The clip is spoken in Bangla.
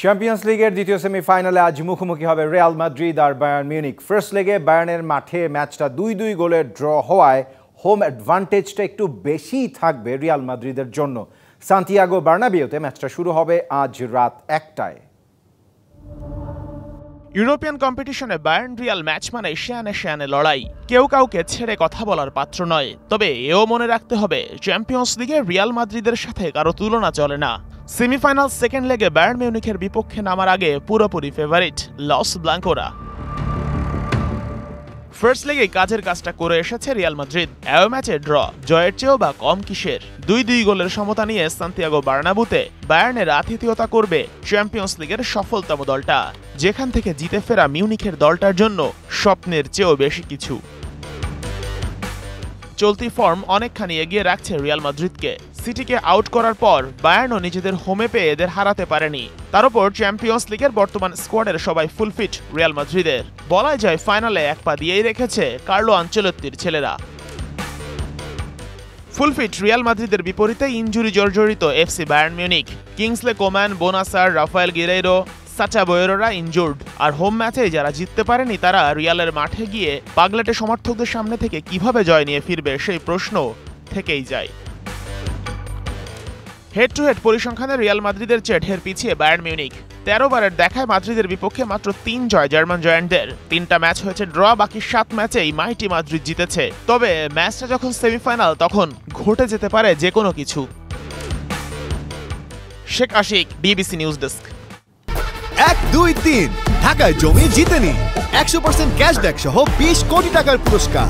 চ্যাম্পিয়ন্স লিগের দ্বিতীয় সেমিফাইনালে আজ মুখোমুখি হবে রিয়াল মাদ্রিদ আর বায়ার্ন মিউনিখ। ফার্স্ট লেগে বায়ার্নের মাঠে ম্যাচটা 2-2 গোলে ড্র হওয়ায় হোম অ্যাডভান্টেজটা একটু বেশিই থাকবে রিয়াল মাদ্রিদের জন্য। সান্তিয়াগো বার্নাবিউতে ম্যাচটা শুরু হবে আজ রাত 1টায়। ইউরোপিয়ান কম্পিটিশনে বায়ার্ন রিয়াল ম্যাচ মানে শেয়ানে লড়াই, কেউ কাউকে ছেড়ে কথা বলার পাত্র নয়। তবে এও মনে রাখতে হবে, চ্যাম্পিয়ন্স লিগে রিয়াল মাদ্রিদের সাথে কারো তুলনা চলে না। সেমিফাইনাল সেকেন্ড লেগে বায়ার্ন মিউনিখের বিপক্ষে নামার আগে পুরোপুরি ফেভারিট লস ব্লাঙ্কোরা। ফার্স্ট লেগে কাজের কাজটা করে এসেছে রিয়াল মাদ্রিদ। এও ম্যাচে ড্র, জয়ের চেয়েও বা কম কিসের। 2-2 গোলের সমতা নিয়ে সান্তিয়াগো বার্নাবুতে বায়ার্নের আতিথেয়তা করবে চ্যাম্পিয়ন্স লিগের সফলতম দলটা, যেখান থেকে জিতে ফেরা মিউনিখের দলটার জন্য স্বপ্নের চেয়েও বেশি কিছু। চলতি ফর্ম অনেকখানি এগিয়ে রাখছে রিয়াল মাদ্রিদকে। সিটিকে আউট করার পর বায়ার্নও নিজেদের হোমে পেয়ে এদের হারাতে পারেনি। তার উপর চ্যাম্পিয়ন্স লিগের বর্তমান স্কোয়াডের সবাই ফুলফিট রিয়াল মাদ্রিদের। বলা যায় ফাইনালে এক পা দিয়েই রেখেছে কার্লো আনচেলত্তির ছেলেরা। ফুলফিট রিয়াল মাদ্রিদের বিপরীতে ইনজুরি জর্জরিত FC Bayern Munich. Kingsley Coman, Bouna Sarr, Raphael Guerreiro, Sacha বয়েরোরা ইনজুর্ড। আর হোম ম্যাচে যারা জিততে পারেনি তারা রিয়ালের মাঠে গিয়ে পাগলেটে সমর্থকদের সামনে থেকে কিভাবে জয় নিয়ে ফিরবে সেই প্রশ্ন থেকেই যায়। হেড টু হেড পরিসংখ্যানে রিয়াল মাদ্রিদের চেয়ে ঢের পিছিয়ে বায়ার্ন মিউনিখ। 13 বারের দেখায় মাদ্রিদের বিপক্ষে মাত্র 3 জয় জার্মান জায়ান্টদের। 3টা ম্যাচ হয়েছে ড্র, বাকি 7 ম্যাচেই মাইটি মাদ্রিদ জিতেছে। তবে ম্যাচটা যখন সেমিফাইনাল তখন ঘটে যেতে পারে যে কোনো কিছু। Sheikh Ashik, BBC news desk. 1, 2, 3 ঢাকায় জমি জিতে নিন 100% ক্যাশব্যাক সহ 20 কোটি টাকার পুরস্কার।